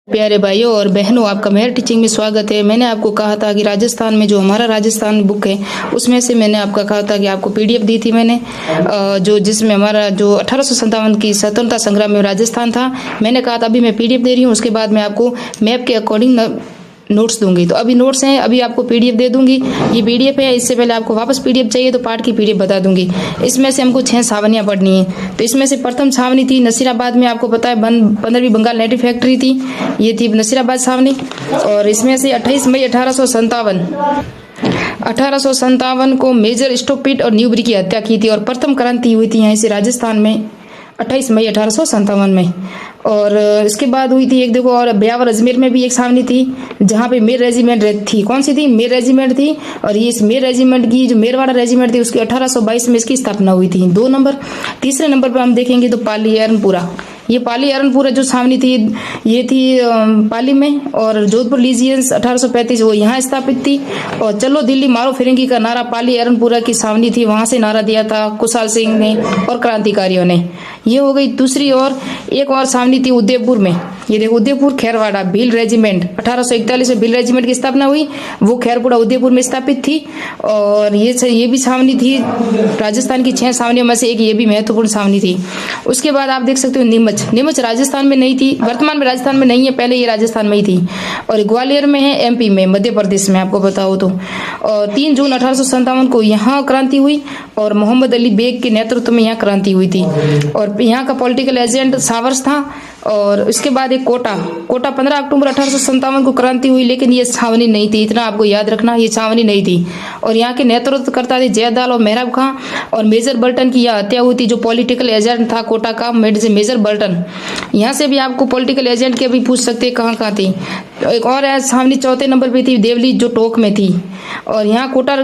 प्यारे भाइयों और बहनों, आपका मेहर टीचिंग में स्वागत है। मैंने आपको कहा था कि राजस्थान में जो हमारा राजस्थान बुक है उसमें से मैंने आपका कहा था कि आपको पीडीएफ दी थी मैंने, जो जिसमें हमारा जो 1857 की स्वतंत्रता संग्राम में राजस्थान था। मैंने कहा था अभी मैं पीडीएफ दे रही हूँ, उसके बाद मैं आपको मैप के अकॉर्डिंग नोट्स दूंगी। तो अभी नोट्स हैं, अभी आपको पीडीएफ दे दूंगी। ये पीडीएफ है, इससे पहले आपको वापस पीडीएफ चाहिए तो पाठ की पीडीएफ बता दूंगी। इसमें से हमको 6 छावनियां पढ़नी है। तो इसमें से प्रथम छावनी थी नसीराबाद में, आपको पता है 15वीं बंगाल नेटिव फैक्ट्री थी, ये थी नसीराबाद छावनी। और इसमें से 28 मई 1857 को मेजर स्टोकपिट और न्यूबरी की हत्या की थी और प्रथम क्रांति हुई थी यहाँ से राजस्थान में 28 मई 1857 में। और इसके बाद हुई थी एक, देखो, और ब्यावर अजमेर में भी एक छावनी थी जहाँ पे मेर रेजिमेंट थी। कौन सी थी? मेर रेजिमेंट थी। और ये इस मेर रेजिमेंट की जो मेरवाड़ा रेजिमेंट थी उसकी 1822 में इसकी स्थापना हुई थी। 2 नंबर। तीसरे नंबर पर हम देखेंगे तो पाली एरनपुरा। ये पाली एरनपुरा जो छावनी थी ये थी पाली में। और जोधपुर लीजियंस 1835 वो यहाँ स्थापित थी। और चलो दिल्ली मारो फिरंगी का नारा पाली एरनपुरा की छावनी थी, वहां से नारा दिया था कुशाल सिंह ने और क्रांतिकारियों ने। ये हो गई दूसरी। और एक और छावनी थी उदयपुर में। ये देखो उदयपुर खैरवाड़ा भील रेजिमेंट 1841 में भील रेजिमेंट की स्थापना हुई, वो खैरपुरा उदयपुर में स्थापित थी। और ये भी छावनी थी राजस्थान की 6 छावनियों में से एक, ये भी महत्वपूर्ण छावनी थी। उसके बाद आप देख सकते हो नीमच राजस्थान में नहीं थी, वर्तमान में राजस्थान में नहीं है, पहले ये राजस्थान में ही थी। और ग्वालियर में है, एमपी में, मध्य प्रदेश में, आपको पता हो तो। और 3 जून 1857 को यहाँ क्रांति हुई और मोहम्मद अली बेग के नेतृत्व में यहाँ क्रांति हुई थी। और यहाँ का पॉलिटिकल एजेंट सावर्स था। और इसके बाद एक कोटा 15 अक्टूबर 1857 को क्रांति हुई, लेकिन ये छावनी नहीं थी, इतना आपको याद रखना, ये छावनी नहीं थी। और यहाँ के नेतृत्व करता थे जयदाल और मेहराब खां। और मेजर बर्टन की यह हत्या हुई थी, जो पॉलिटिकल एजेंट था कोटा का, मेजर बर्टन। यहाँ से भी आपको पॉलिटिकल एजेंट के भी पूछ सकते हैं कहाँ थी। एक और छावनी 4थे नंबर पे थी देवली, जो टोक में थी। और यहाँ कोटा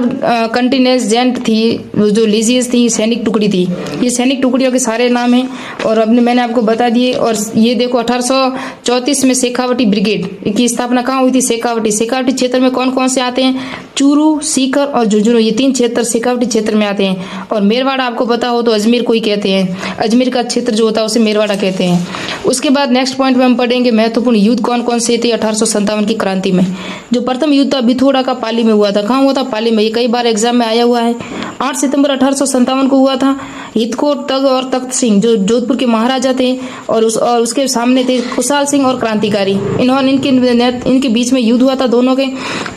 कंटिजेंट थी, जो लीजियस थी, सैनिक टुकड़ी थी। ये सैनिक टुकड़ियों के सारे नाम हैं और अपने मैंने आपको बता दिए। और ये देखो 1834 में शेखावटी ब्रिगेड की स्थापना कहाँ हुई थी? शेखावटी क्षेत्र में कौन कौन से आते हैं? चूरू, सीकर और झुंझुनू, ये 3 क्षेत्र शेखावटी क्षेत्र में आते हैं। और मेरवाड़ा आपको पता हो तो अजमेर को ही कहते हैं, अजमेर का क्षेत्र जो होता है उसे मेरवाड़ा कहते हैं। उसके बाद नेक्स्ट पॉइंट में हम पढ़ेंगे महत्वपूर्ण युद्ध कौन कौन से थे 1857 की क्रांति में। जो प्रथम युद्ध था बिथोड़ा का पाली में हुआ था। कहाँ हुआ था? पाली में। ये कई बार एग्जाम में आया हुआ है। 8 सितंबर 1857 को हुआ था। हितकोट तग और तख्त सिंह जो जोधपुर के महाराजा थे और उसके सामने थे कुशाल सिंह और क्रांतिकारी। इनके बीच में युद्ध हुआ था दोनों के।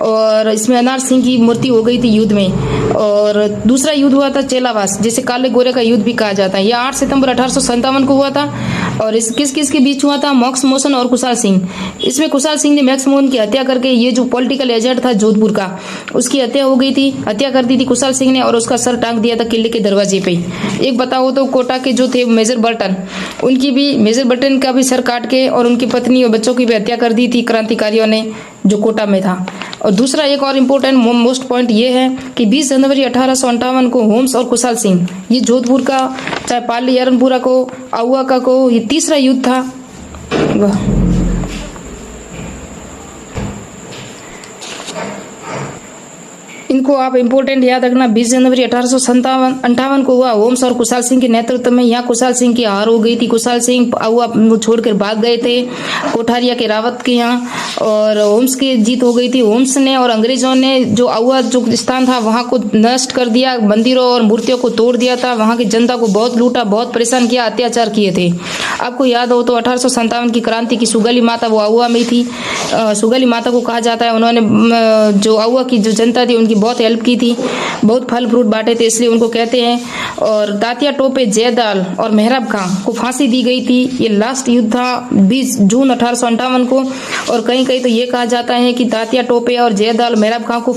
और इसमें अनार सिंह की मृत्यु हो गई थी युद्ध में। और दूसरा युद्ध हुआ था चेलावास, जिसे काले गोरे का युद्ध भी कहा जाता है। यह 8 सितंबर 1857 को हुआ था। और इस किस के बीच हुआ था? मैक्स मोशन और कुशाल सिंह। इसमें कुशाल सिंह ने मैक्स मोहन की हत्या करके, ये जो पॉलिटिकल एजेंट था जोधपुर का, उसकी हत्या हो गई थी, हत्या कर दी थी कुशाल सिंह ने और उसका सर टांग दिया था किले के दरवाजे पे। एक बताओ तो कोटा के जो थे मेजर बर्टन का भी सर काट के और उनकी पत्नी और बच्चों की भी हत्या कर दी थी क्रांतिकारियों ने, जो कोटा में था। और दूसरा एक और इम्पोर्टेंट मोस्ट पॉइंट ये है कि 20 जनवरी 1858 को होम्स और कुशाल सिंह, ये जोधपुर का, चाहे पाली एरनपुरा को, आउआ का को, ये तीसरा युद्ध था। इनको आप इंपोर्टेंट याद रखना। 20 जनवरी 1858 को हुआ होम्स और कुशाल सिंह के नेतृत्व में। यहाँ कुशाल सिंह की हार हो गई थी। कुशाल सिंह छोड़कर भाग गए थे कोठारिया के रावत के यहाँ। और होम्स की जीत हो गई थी। होम्स ने और अंग्रेजों ने जो आउआ जो स्थान था वहां को नष्ट कर दिया, मंदिरों और मूर्तियों को तोड़ दिया था, वहां की जनता को बहुत लूटा, बहुत परेशान किया, अत्याचार किए थे। आपको याद हो तो 1857 की क्रांति की सुगाली माता वो आउआ में थी। सुगाली माता को कहा जाता है, उन्होंने जो आउआ की जो जनता थी उनकी बहुत हेल्प की थी, बहुत फल फ्रूट बांटे थे, इसलिए उनको कहते हैं। और तात्या टोपे, जयदाल और मेहराब खां को फांसी दी गई थी। ये लास्ट युद्ध था 20 जून 1858 को। और कहीं कहीं तो ये कहा जाता है कि तात्या टोपे और जयदाल मेहराब खां को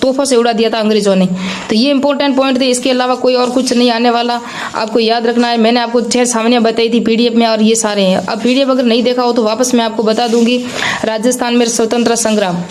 तोहफा से उड़ा दिया था अंग्रेजों ने। तो ये इंपॉर्टेंट पॉइंट थे, इसके अलावा कोई और कुछ नहीं आने वाला, आपको याद रखना है। मैंने आपको 6 छावनियां बताई थी पीडीएफ में और ये सारे हैं। अब पीडीएफ अगर नहीं देखा हो तो वापस मैं आपको बता दूंगी। राजस्थान में स्वतंत्रता संग्राम।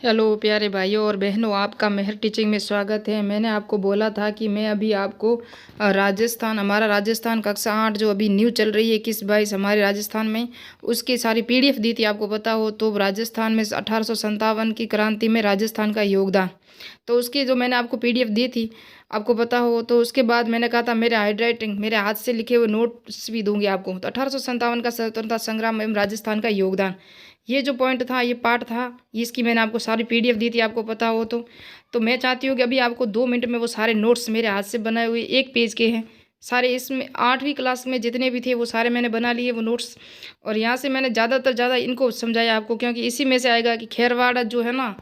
हेलो प्यारे भाइयों और बहनों, आपका मेहर टीचिंग में स्वागत है। मैंने आपको बोला था कि मैं अभी आपको हमारा राजस्थान कक्षा 8 जो अभी न्यू चल रही है 21-22 हमारे राजस्थान में, उसकी सारी पीडीएफ दी थी। आपको पता हो तो राजस्थान में 1857 की क्रांति में राजस्थान का योगदान, तो उसकी जो मैंने आपको पीडीएफ दी थी आपको पता हो तो। उसके बाद मैंने कहा था मेरे हैंडराइटिंग, मेरे हाथ से लिखे हुए नोट्स भी दूंगी आपको। तो 1857 का स्वतंत्रता संग्राम एवं राजस्थान का योगदान, ये जो पॉइंट था, ये पार्ट था, इसकी मैंने आपको सारी PDF दी थी, आपको पता हो तो मैं चाहती हूँ कि अभी आपको 2 मिनट में वो सारे नोट्स मेरे हाथ से बनाए हुए 1 पेज के हैं सारे, इसमें 8वीं क्लास में जितने भी थे वो सारे मैंने बना लिए वो नोट्स। और यहाँ से मैंने ज़्यादा इनको समझाया आपको, क्योंकि इसी में से आएगा कि खेरवाड़ा जो है ना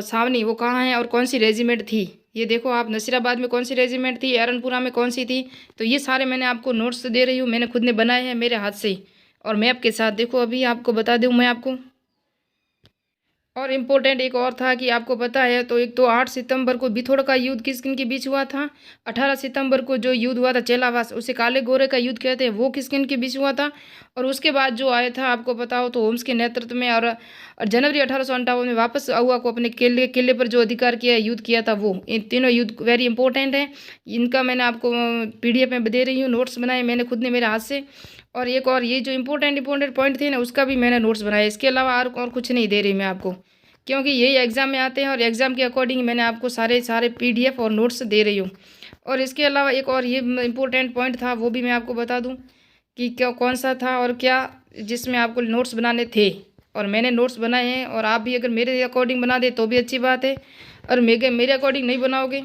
सावनी, वो कहाँ है और कौन सी रेजिमेंट थी। ये देखो आप, नसीराबाद में कौन सी रेजिमेंट थी, एरनपुरा में कौन सी थी। तो ये सारे मैंने आपको नोट्स दे रही हूँ, मैंने खुद ने बनाए हैं मेरे हाथ से और मैप के साथ। देखो अभी आपको बता दूँ मैं आपको। और इम्पोर्टेंट एक और था कि आपको पता है तो एक तो 8 सितंबर को बिथोड़ का युद्ध किस किन के बीच हुआ था। 18 सितंबर को जो युद्ध हुआ था चेलावास, उसे काले गोरे का युद्ध कहते हैं, वो किस किन के बीच हुआ था। और उसके बाद जो आया था आपको पता हो तो होम्स के नेतृत्व में, और जनवरी 1858 में वापस आहुआ को अपने किले पर जो अधिकार किया, युद्ध किया था वो। इन तीनों युद्ध वेरी इंपॉर्टेंट है, इनका मैंने आपको PDF में दे रही हूँ, नोट्स बनाए मैंने खुद ने मेरे हाथ से। और एक और ये जो इंपॉर्टेंट पॉइंट थे ना, उसका भी मैंने नोट्स बनाया। इसके अलावा और कुछ नहीं दे रही मैं आपको, क्योंकि यही एग्ज़ाम में आते हैं और एग्ज़ाम के अकॉर्डिंग मैंने आपको सारे PDF और नोट्स दे रही हूँ। और इसके अलावा एक और ये इम्पोर्टेंट पॉइंट था, वो भी मैं आपको बता दूँ कि क्या कौन सा था और क्या, जिसमें आपको नोट्स बनाने थे और मैंने नोट्स बनाए हैं। और आप भी अगर मेरे अकॉर्डिंग बना दे तो भी अच्छी बात है, और मेरे अकॉर्डिंग नहीं बनाओगे।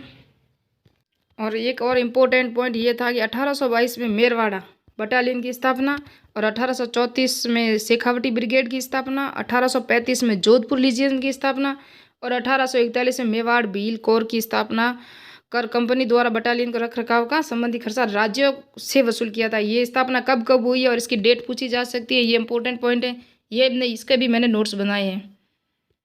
और एक और इम्पोर्टेंट पॉइंट ये था कि 1822 में मेरवाड़ा बटालियन की स्थापना, और 1834 में शेखावटी ब्रिगेड की स्थापना, 1835 में जोधपुर लीजियन की स्थापना, और 1841 में मेवाड़ भील कोर की स्थापना कर कंपनी द्वारा बटालियन को रख रखाव का संबंधी खर्चा राज्यों से वसूल किया था। ये स्थापना कब कब हुई है और इसकी डेट पूछी जा सकती है, ये इंपॉर्टेंट पॉइंट है, ये नहीं, इसके भी मैंने नोट्स बनाए हैं।